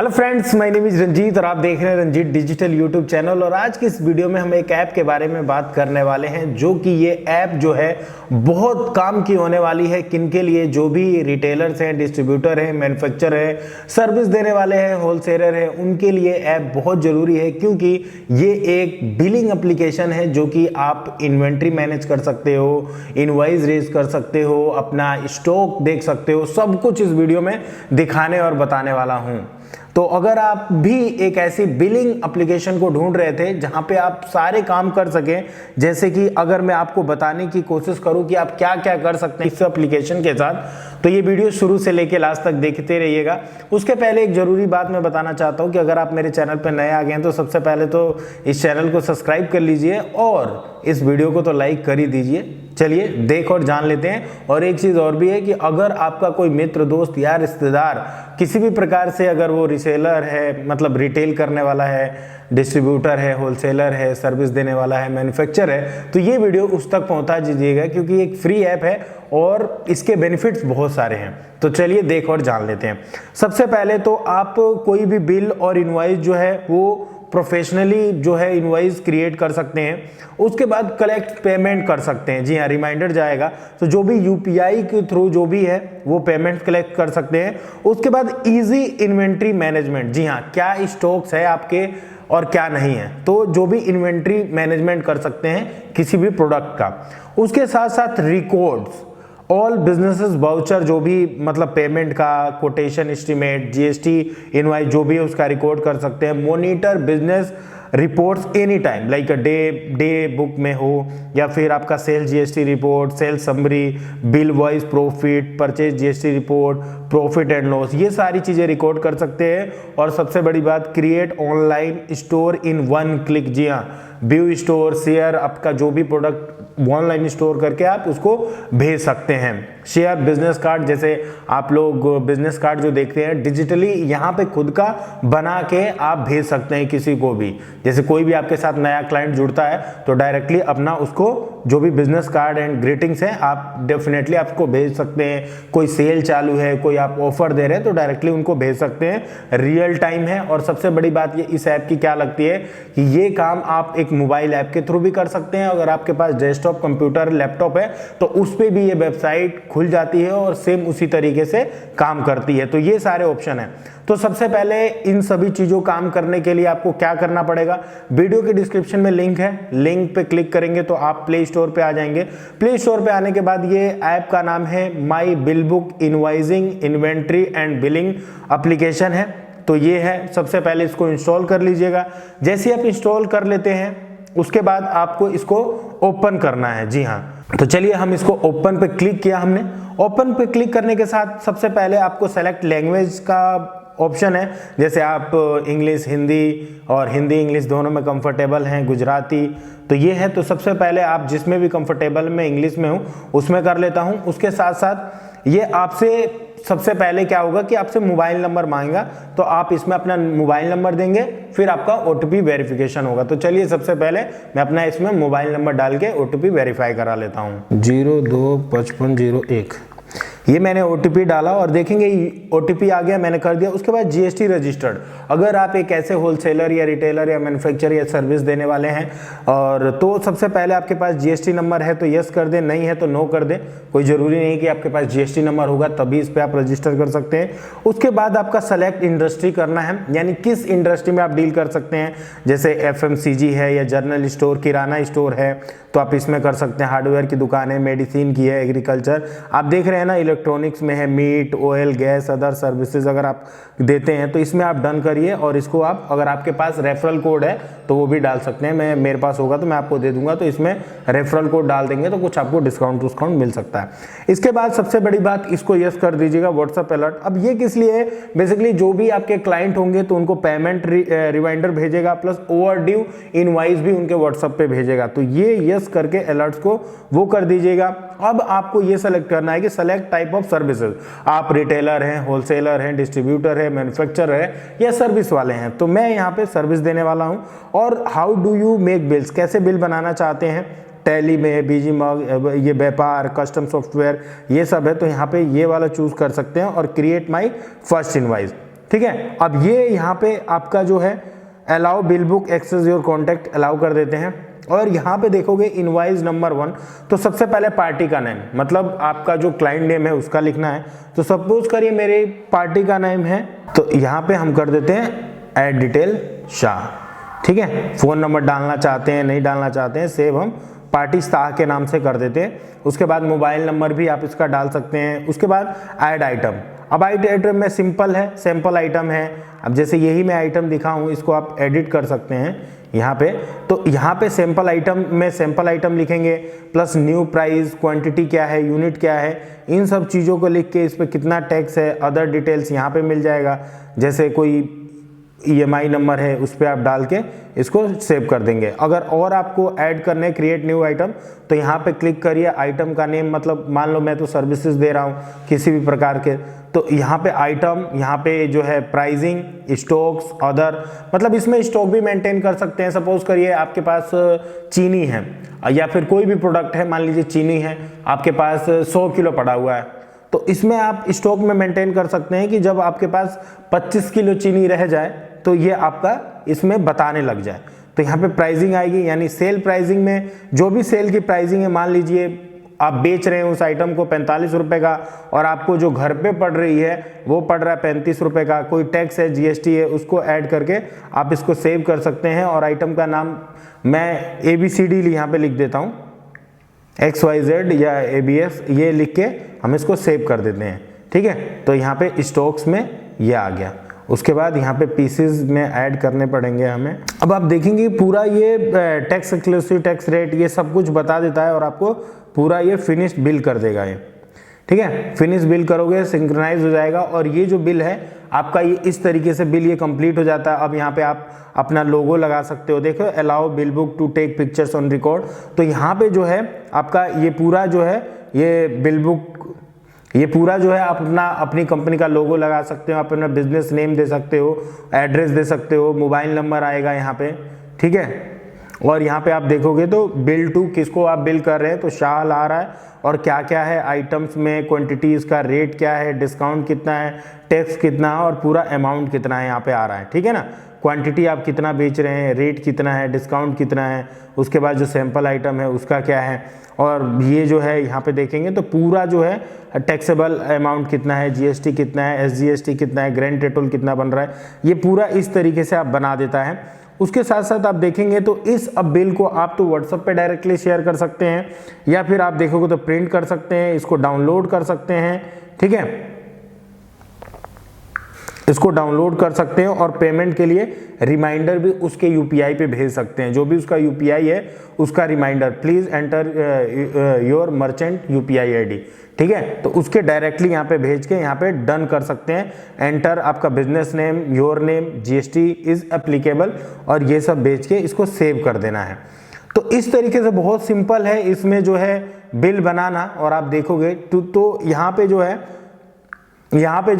Hello friends, my name is Ranjit और आप देख रहे हैं रंजीत डिजिटल यूट्यूब चैनल। और आज की इस वीडियो में हम एक ऐप के बारे में बात करने वाले हैं, जो कि ये ऐप जो है बहुत काम की होने वाली है। किनके लिए? जो भी रिटेलर्स हैं, डिस्ट्रीब्यूटर हैं, मैन्युफैक्चरर हैं, सर्विस देने वाले हैं, होलसेलर हैं, उनके लिए ऐप बहुत ज़रूरी है। क्योंकि ये एक बिलिंग एप्लीकेशन है जो कि आप इन्वेंट्री मैनेज कर सकते हो, इनवॉइस रेज कर सकते हो, अपना स्टॉक देख सकते हो। सब कुछ इस वीडियो में दिखाने और बताने वाला हूँ। तो अगर आप भी एक ऐसी बिलिंग एप्लीकेशन को ढूंढ रहे थे जहां पे आप सारे काम कर सकें, जैसे कि अगर मैं आपको बताने की कोशिश करूं कि आप क्या क्या कर सकते हैं इस एप्लीकेशन के साथ, तो ये वीडियो शुरू से लेके लास्ट तक देखते रहिएगा। उसके पहले एक जरूरी बात मैं बताना चाहता हूं कि अगर आप मेरे चैनल पर नए आ गए हैं तो सबसे पहले तो इस चैनल को सब्सक्राइब कर लीजिए और इस वीडियो को तो लाइक कर ही दीजिए। चलिए देख और जान लेते हैं। और एक चीज़ और भी है कि अगर आपका कोई मित्र, दोस्त या रिश्तेदार किसी भी प्रकार से, अगर वो रिसेलर है, मतलब रिटेल करने वाला है, डिस्ट्रीब्यूटर है, होलसेलर है, सर्विस देने वाला है, मैन्युफैक्चरर है, तो ये वीडियो उस तक पहुंचा दीजिएगा, क्योंकि एक फ्री ऐप है और इसके बेनिफिट्स बहुत सारे हैं। तो चलिए देख और जान लेते हैं। सबसे पहले तो आप कोई भी बिल और इनवॉइस जो है वो प्रोफेशनली जो है इनवॉइस क्रिएट कर सकते हैं। उसके बाद कलेक्ट पेमेंट कर सकते हैं। जी हाँ, रिमाइंडर जाएगा तो जो भी यूपीआई के थ्रू जो भी है वो पेमेंट कलेक्ट कर सकते हैं। उसके बाद इजी इन्वेंट्री मैनेजमेंट। जी हाँ, क्या स्टॉक्स है आपके और क्या नहीं है, तो जो भी इन्वेंट्री मैनेजमेंट कर सकते हैं किसी भी प्रोडक्ट का। उसके साथ साथ रिकॉर्ड्स, ऑल बिजनेसेस वाउचर, जो भी मतलब पेमेंट का, कोटेशन एस्टीमेट, जीएसटी इनवॉइस जो भी है उसका रिकॉर्ड कर सकते हैं। Monitor business reports any time, like day book में हो, या फिर आपका sale GST report, sale summary, bill wise, profit, purchase GST report, profit and loss, ये सारी चीजें रिकॉर्ड कर सकते हैं। और सबसे बड़ी बात, create online store in one click. जी हाँ, व्यू स्टोर, शेयर, आपका जो भी प्रोडक्ट ऑनलाइन स्टोर करके आप उसको भेज सकते हैं। शेयर बिजनेस कार्ड, जैसे आप लोग बिजनेस कार्ड जो देखते हैं डिजिटली, यहाँ पे खुद का बना के आप भेज सकते हैं किसी को भी। जैसे कोई भी आपके साथ नया क्लाइंट जुड़ता है तो डायरेक्टली अपना उसको जो भी बिजनेस कार्ड एंड ग्रीटिंग्स है आप डेफिनेटली आपको भेज सकते हैं। कोई सेल चालू है, कोई आप ऑफर दे रहे हैं तो डायरेक्टली उनको भेज सकते हैं। रियल टाइम है। और सबसे बड़ी बात ये इस ऐप की क्या लगती है कि ये काम आप एक मोबाइल ऐप के थ्रू भी कर सकते हैं। अगर आपके पास डेस्कटॉप कंप्यूटर, लैपटॉप है तो उस पर भी ये वेबसाइट खुल जाती है और सेम उसी तरीके से काम करती है। तो ये सारे ऑप्शन है। तो सबसे पहले इन सभी चीजों काम करने के लिए आपको क्या करना पड़ेगा, वीडियो के डिस्क्रिप्शन में लिंक है, लिंक पे क्लिक करेंगे तो आप प्ले स्टोर पे आ जाएंगे। प्ले स्टोर पे आने के बाद ये ऐप का नाम है my bill book invoicing inventory and billing application है। तो ये है, सबसे पहले इसको इंस्टॉल कर लीजिएगा। जैसे आप इंस्टॉल कर लेते हैं उसके बाद आपको इसको ओपन करना है। जी हाँ, तो चलिए हम इसको ओपन पे क्लिक किया हमने। ओपन पे क्लिक करने के साथ सबसे पहले आपको सेलेक्ट लैंग्वेज का ऑप्शन है। जैसे आप इंग्लिश, हिंदी, और हिंदी इंग्लिश दोनों में कंफर्टेबल हैं, गुजराती, तो ये है। तो सबसे पहले आप जिसमें भी कंफर्टेबल, मैं इंग्लिश में हूँ उसमें कर लेता हूँ। उसके साथ साथ ये आपसे सबसे पहले क्या होगा कि आपसे मोबाइल नंबर मांगेगा, तो आप इसमें अपना मोबाइल नंबर देंगे, फिर आपका ओटीपी वेरिफिकेशन होगा। तो चलिए सबसे पहले मैं अपना इसमें मोबाइल नंबर डाल के ओटीपी वेरीफाई करा लेता हूँ। 025501 ये मैंने ओटीपी डाला और देखेंगे ओटीपी आ गया, मैंने कर दिया। उसके बाद जीएसटी रजिस्टर्ड। अगर आप एक ऐसे होलसेलर या रिटेलर या मैन्युफैक्चरर या सर्विस देने वाले हैं और तो सबसे पहले आपके पास जीएसटी नंबर है तो यस कर दें, नहीं है तो नो कर दें। कोई ज़रूरी नहीं कि आपके पास जीएसटी नंबर होगा तभी इस पर आप रजिस्टर कर सकते हैं। उसके बाद आपका सेलेक्ट इंडस्ट्री करना है, यानी किस इंडस्ट्री में आप डील कर सकते हैं। जैसे एफएमसीजी है या जनरल स्टोर, किराना स्टोर है तो आप इसमें कर सकते हैं। हार्डवेयर की दुकान है, मेडिसिन की है, एग्रीकल्चर, आप देख रहे हैं ना, इलेक्ट्रॉनिक्स में है, meat, oil, gas, other services अगर आप देते हैं तो इसमें आप डन करिए। और इसको आप, अगर आपके पास रेफरल कोड है तो वो भी डाल सकते हैं। मेरे पास होगा तो मैं आपको दे दूंगा, तो इसमें रेफरल कोड डाल देंगे तो कुछ आपको डिस्काउंट मिल सकता है। इसके बाद सबसे बड़ी बात, इसको यस कर दीजिएगा, व्हाट्सएप अलर्ट। अब ये किस लिए है, बेसिकली जो भी आपके क्लाइंट होंगे तो उनको पेमेंट रिमाइंडर भेजेगा, प्लस ओवरड्यू इनवॉइस भी उनके व्हाट्सएप पे भेजेगा। तो ये यस करके अलर्ट्स को वो कर दीजिएगा। अब आपको ये सेलेक्ट करना है कि सेलेक्ट टाइप ऑफ सर्विसेज। आप रिटेलर हैं, होलसेलर हैं, डिस्ट्रीब्यूटर है, मैन्युफैक्चरर है या सर्विस वाले हैं। तो मैं यहाँ पे सर्विस देने वाला हूँ। और how do you make bills, कैसे बिल बनाना चाहते हैं, टैली में, बीजी मग, ये व्यापार, कस्टम सॉफ्टवेयर, ये सब है। तो यहाँ पे ये वाला चूज कर सकते हैं और क्रिएट माई फर्स्ट इनवॉइस। ठीक है। अब ये यहाँ पे आपका जो है allow bill book access your contact allow कर देते हैं। और यहाँ पे देखोगे इनवॉइस नंबर 1, तो सबसे पहले पार्टी का नेम, मतलब आपका जो क्लाइंट नेम है उसका लिखना है। तो सपोज करिए मेरी पार्टी का नेम है, तो यहाँ पे हम कर देते हैं ऐड डिटेल शाह, ठीक है। फोन नंबर डालना चाहते हैं नहीं डालना चाहते हैं, सेव हम पार्टी शाह के नाम से कर देते हैं। उसके बाद मोबाइल नंबर भी आप इसका डाल सकते हैं। उसके बाद ऐड आइटम, अब ऐड आइटम में सिंपल है, सैंपल आइटम है। अब जैसे यही मैं आइटम दिखाऊं, इसको आप एडिट कर सकते हैं यहाँ पे। तो यहाँ पे सैंपल आइटम में सैंपल आइटम लिखेंगे, प्लस न्यू प्राइस, क्वांटिटी क्या है, यूनिट क्या है, इन सब चीज़ों को लिख के इस पर कितना टैक्स है, अदर डिटेल्स यहाँ पे मिल जाएगा। जैसे कोई EMI नंबर है उस पर आप डाल के इसको सेव कर देंगे। अगर और आपको ऐड करने क्रिएट न्यू आइटम, तो यहाँ पे क्लिक करिए। आइटम का नेम, मतलब मान लो मैं तो सर्विसेज दे रहा हूँ किसी भी प्रकार के, तो यहाँ पे आइटम, यहाँ पे जो है प्राइसिंग, स्टॉक्स, अदर, मतलब इसमें स्टॉक भी मेंटेन कर सकते हैं। सपोज करिए आपके पास चीनी है या फिर कोई भी प्रोडक्ट है, मान लीजिए चीनी है आपके पास 100 किलो पड़ा हुआ है, तो इसमें आप स्टॉक में मेंटेन कर सकते हैं कि जब आपके पास 25 किलो चीनी रह जाए तो ये आपका इसमें बताने लग जाए। तो यहाँ पे प्राइसिंग आएगी, यानी सेल प्राइसिंग में जो भी सेल की प्राइसिंग है, मान लीजिए आप बेच रहे हैं उस आइटम को 45 रुपए का और आपको जो घर पे पड़ रही है वो पड़ रहा है 35 रुपए का, कोई टैक्स है, GST है, उसको ऐड करके आप इसको सेव कर सकते हैं। और आइटम का नाम मैं ABCD यहाँ पे लिख देता हूँ, XYZ या ABS, ये लिख के हम इसको सेव कर देते हैं, ठीक है। तो यहाँ पे स्टॉक्स में ये आ गया। उसके बाद यहाँ पे पीसेस में ऐड करने पड़ेंगे हमें। अब आप देखेंगे पूरा ये टैक्स एक्सक्लूसिव, टैक्स रेट, ये सब कुछ बता देता है और आपको पूरा ये फिनिश्ड बिल कर देगा ये, ठीक है। फिनिश बिल करोगे, सिंक्रोनाइज हो जाएगा और ये जो बिल है आपका, ये इस तरीके से बिल ये कंप्लीट हो जाता है। अब यहाँ पे आप अपना लोगो लगा सकते हो, देखो allow bill book to take pictures on record. तो यहाँ पे जो है आपका ये पूरा जो है ये बिल बुक, ये पूरा जो है आप अपनी कंपनी का लोगो लगा सकते हो, आप अपना बिजनेस नेम दे सकते हो, एड्रेस दे सकते हो, मोबाइल नंबर आएगा यहाँ पे, ठीक है। और यहाँ पे आप देखोगे तो बिल टू, किसको आप बिल कर रहे हैं, तो शाह आ रहा है और क्या क्या है आइटम्स में, क्वांटिटी, इसका रेट क्या है, डिस्काउंट कितना है, टैक्स कितना है और पूरा अमाउंट कितना है यहाँ पे आ रहा है, ठीक है ना। क्वांटिटी आप कितना बेच रहे हैं, रेट कितना है, डिस्काउंट कितना है, उसके बाद जो सैंपल आइटम है उसका क्या है, और ये जो है यहाँ पे देखेंगे तो पूरा जो है टैक्सेबल अमाउंट कितना है, GST कितना है, SGST कितना है, ग्रैंड टोटल कितना बन रहा है, ये पूरा इस तरीके से आप बना देता है। उसके साथ साथ आप देखेंगे तो इस अब बिल को आप तो WhatsApp पे डायरेक्टली शेयर कर सकते हैं, या फिर आप देखोगे तो प्रिंट कर सकते हैं, इसको डाउनलोड कर सकते हैं, ठीक है। इसको डाउनलोड कर सकते हैं और पेमेंट के लिए रिमाइंडर भी उसके UPI पे भेज सकते हैं। जो भी उसका UPI है उसका reminder, please enter your merchant UPI ID, ठीक है। तो उसके डायरेक्टली यहाँ पे भेज के यहाँ पे डन कर सकते हैं। एंटर आपका business name, your name, GST is applicable, और ये सब भेज के इसको सेव कर देना है। तो इस तरीके से बहुत सिंपल है इसमें जो है बिल बनाना। और आप देखोगे तो यहाँ पे जो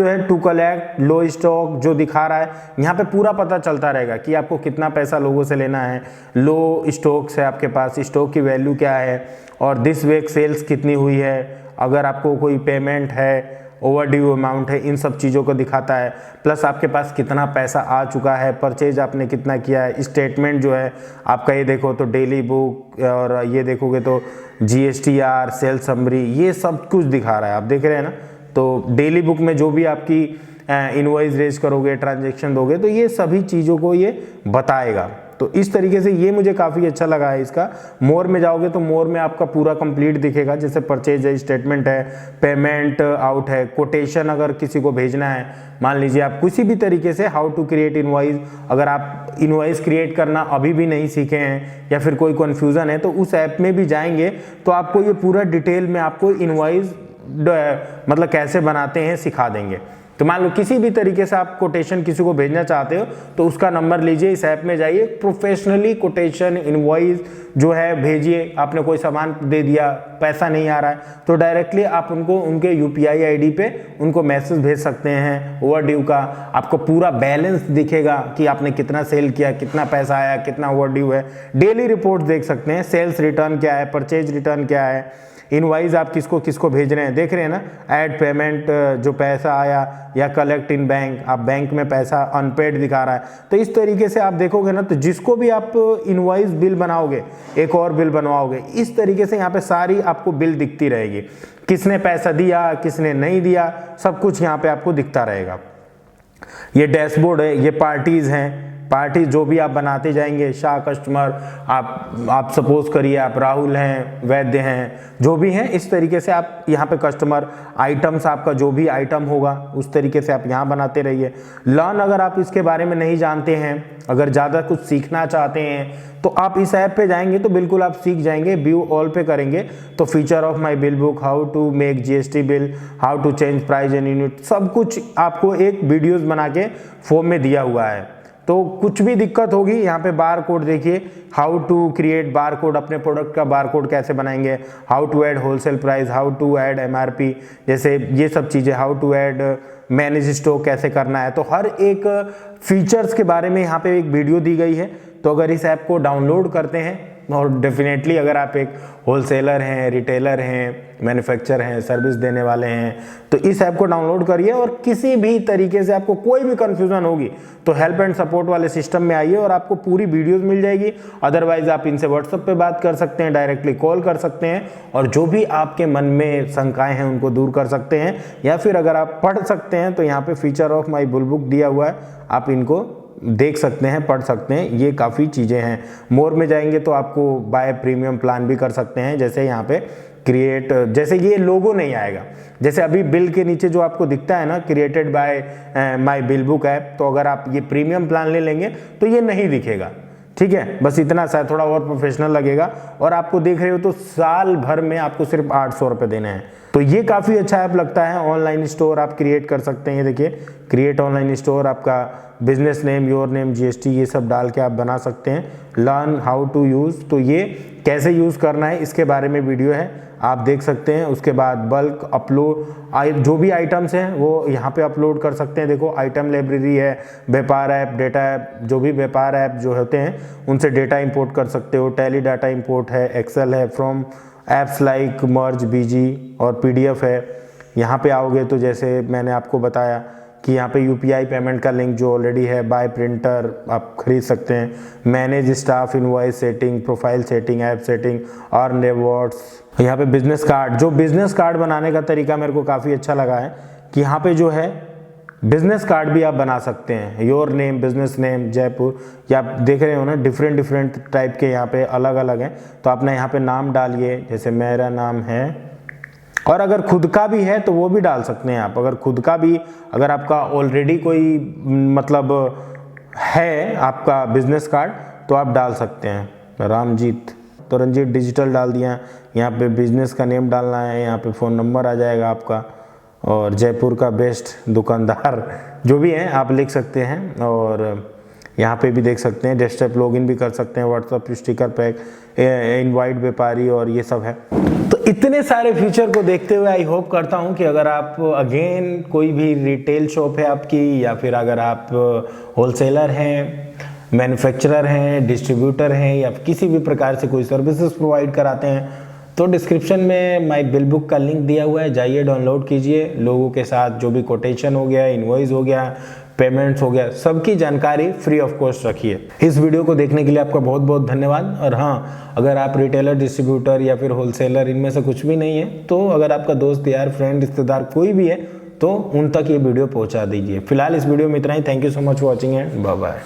है टू कलेक्ट, लो स्टॉक जो दिखा रहा है यहाँ पे पूरा पता चलता रहेगा कि आपको कितना पैसा लोगों से लेना है, लो स्टॉक्स है आपके पास, स्टॉक की वैल्यू क्या है, और दिस वीक सेल्स कितनी हुई है, अगर आपको कोई पेमेंट है, ओवर ड्यू अमाउंट है, इन सब चीज़ों को दिखाता है। प्लस आपके पास कितना पैसा आ चुका है, परचेज आपने कितना किया है, स्टेटमेंट जो है आपका, ये देखो तो डेली बुक, और ये देखोगे तो GSTR, सेल्स समरी, ये सब कुछ दिखा रहा है, आप देख रहे हैं ना। तो डेली बुक में जो भी आपकी इनवॉइस रेज करोगे, ट्रांजैक्शन दोगे, तो ये सभी चीज़ों को ये बताएगा। तो इस तरीके से ये मुझे काफ़ी अच्छा लगा है इसका। मोर में जाओगे तो मोर में आपका पूरा कंप्लीट दिखेगा, जैसे परचेज है, स्टेटमेंट है, पेमेंट आउट है, कोटेशन अगर किसी को भेजना है, मान लीजिए आप किसी भी तरीके से हाउ टू क्रिएट इनवॉइस, अगर आप इनवॉइस क्रिएट करना अभी भी नहीं सीखे हैं या फिर कोई कन्फ्यूज़न है, तो उस ऐप में भी जाएंगे तो आपको ये पूरा डिटेल में आपको इनवॉइस मतलब कैसे बनाते हैं सिखा देंगे। तो मान लो किसी भी तरीके से आप कोटेशन किसी को भेजना चाहते हो तो उसका नंबर लीजिए, इस ऐप में जाइए, प्रोफेशनली कोटेशन इनवॉइस जो है भेजिए। आपने कोई सामान दे दिया, पैसा नहीं आ रहा है, तो डायरेक्टली आप उनको उनके UPI ID पे उनको मैसेज भेज सकते हैं ओवर ड्यू का। आपको पूरा बैलेंस दिखेगा कि आपने कितना सेल किया, कितना पैसा आया, कितना ओवर ड्यू है। डेली रिपोर्ट देख सकते हैं, सेल्स रिटर्न क्या है, परचेज रिटर्न क्या है, इनवाइस आप किसको किसको भेज रहे हैं, देख रहे हैं ना, ऐड पेमेंट जो पैसा आया या कलेक्ट इन बैंक, आप बैंक में पैसा अनपेड दिखा रहा है। तो इस तरीके से आप देखोगे ना, तो जिसको भी आप इनवाइस बिल बनाओगे, एक और बिल बनवाओगे, इस तरीके से यहाँ पे सारी आपको बिल दिखती रहेगी, किसने पैसा दिया किसने नहीं दिया, सब कुछ यहाँ पे आपको दिखता रहेगा। ये डैशबोर्ड है, ये पार्टीज हैं, पार्टी जो भी आप बनाते जाएंगे, शाह कस्टमर, आप सपोज करिए आप राहुल हैं, वैद्य हैं, जो भी हैं, इस तरीके से आप यहाँ पे कस्टमर आइटम्स, आपका जो भी आइटम होगा उस तरीके से आप यहाँ बनाते रहिए। लर्न, अगर आप इसके बारे में नहीं जानते हैं, अगर ज़्यादा कुछ सीखना चाहते हैं तो आप इस ऐप पे जाएंगे तो बिल्कुल आप सीख जाएंगे। व्यू ऑल पे करेंगे तो feature of my bill book, how to make GST bill, how to change price and unit, सब कुछ आपको एक वीडियोस बना के फॉर्म में दिया हुआ है। तो कुछ भी दिक्कत होगी, यहाँ पे बार कोड देखिए, how to create barcode, अपने प्रोडक्ट का बार कोड कैसे बनाएंगे, how to add wholesale price, how to add MRP, जैसे ये सब चीज़ें, how to add manage stock कैसे करना है। तो हर एक फीचर्स के बारे में यहाँ पे एक वीडियो दी गई है। तो अगर इस ऐप को डाउनलोड करते हैं, और डेफिनेटली अगर आप एक होलसेलर हैं, रिटेलर हैं, मैन्युफैक्चरर हैं, सर्विस देने वाले हैं, तो इस ऐप को डाउनलोड करिए। और किसी भी तरीके से आपको कोई भी कंफ्यूजन होगी तो हेल्प एंड सपोर्ट वाले सिस्टम में आइए और आपको पूरी वीडियोस मिल जाएगी। अदरवाइज आप इनसे व्हाट्सएप पे बात कर सकते हैं, डायरेक्टली कॉल कर सकते हैं, और जो भी आपके मन में शंकाएं हैं उनको दूर कर सकते हैं। या फिर अगर आप पढ़ सकते हैं तो यहाँ pay feature of my bill book दिया हुआ है, आप इनको देख सकते हैं, पढ़ सकते हैं, ये काफ़ी चीज़ें हैं। मोर में जाएंगे तो आपको बाय प्रीमियम प्लान भी कर सकते हैं, जैसे यहाँ पे क्रिएट, जैसे ये लोगो नहीं आएगा, जैसे अभी बिल के नीचे जो आपको दिखता है ना, created by my bill book app, तो अगर आप ये प्रीमियम प्लान ले लेंगे तो ये नहीं दिखेगा, ठीक है। बस इतना सा, थोड़ा और प्रोफेशनल लगेगा। और आपको देख रहे हो तो साल भर में आपको सिर्फ 800 रुपये देने हैं। तो ये काफ़ी अच्छा ऐप लगता है। ऑनलाइन स्टोर आप क्रिएट कर सकते हैं, ये देखिए, क्रिएट ऑनलाइन स्टोर, आपका business name, your name, GST, ये सब डाल के आप बना सकते हैं। लर्न हाउ टू यूज़, तो ये कैसे यूज़ करना है इसके बारे में वीडियो है, आप देख सकते हैं। उसके बाद बल्क अपलोड, जो भी आइटम्स हैं वो यहाँ पे अपलोड कर सकते हैं। देखो, आइटम लाइब्रेरी है, व्यापार ऐप, डेटा ऐप, जो भी व्यापार ऐप जो होते हैं उनसे डेटा इंपोर्ट कर सकते हो। टैली डाटा इंपोर्ट है, एक्सेल है, फ्रॉम ऐप्स लाइक मर्ज, बीजी और पीडीएफ है। यहाँ पे आओगे तो जैसे मैंने आपको बताया कि यहाँ पे यूपीआई पेमेंट का लिंक जो ऑलरेडी है, बाय प्रिंटर आप खरीद सकते हैं, manage staff, invoice setting, profile setting, app setting, earn rewards. यहाँ पे बिजनेस कार्ड, जो बिजनेस कार्ड बनाने का तरीका मेरे को काफ़ी अच्छा लगा है कि यहाँ पे जो है बिजनेस कार्ड भी आप बना सकते हैं। Your name, business name, Jaipur, या आप देख रहे हो ना, डिफरेंट टाइप के यहाँ पे अलग अलग हैं। तो आपने यहाँ पे नाम डालिए, जैसे मेरा नाम है, और अगर खुद का भी है तो वो भी डाल सकते हैं आप। अगर खुद का भी, अगर आपका ऑलरेडी कोई मतलब है आपका बिजनेस कार्ड, तो आप डाल सकते हैं। रामजीत, तो रंजीत डिजिटल डाल दिया। यहाँ पे बिजनेस का नेम डालना है, यहाँ पे फ़ोन नंबर आ जाएगा आपका, और जयपुर का बेस्ट दुकानदार, जो भी हैं आप लिख सकते हैं। और यहाँ पे भी देख सकते हैं, डेस्कटॉप लॉगिन भी कर सकते हैं, व्हाट्सएप स्टिकर पैक, इनवाइट व्यापारी, और ये सब है। तो इतने सारे फीचर को देखते हुए आई होप करता हूँ कि अगर आप अगेन कोई भी रिटेल शॉप है आपकी, या फिर अगर आप होलसेलर हैं, मैन्युफैक्चरर हैं, डिस्ट्रीब्यूटर हैं, या किसी भी प्रकार से कोई सर्विसेज प्रोवाइड कराते हैं, तो डिस्क्रिप्शन में माय बिल बुक का लिंक दिया हुआ है, जाइए डाउनलोड कीजिए। लोगों के साथ जो भी कोटेशन हो गया, इनवॉइस हो गया, पेमेंट्स हो गया, सबकी जानकारी फ्री ऑफ कॉस्ट रखिए। इस वीडियो को देखने के लिए आपका बहुत बहुत धन्यवाद। और हाँ, अगर आप रिटेलर, डिस्ट्रीब्यूटर या फिर होलसेलर, इनमें से कुछ भी नहीं है, तो अगर आपका दोस्त, यार, फ्रेंड, रिश्तेदार कोई भी है, तो उन तक ये वीडियो पहुंचा दीजिए। फिलहाल इस वीडियो में इतना ही। Thank you so much for watching and bye bye.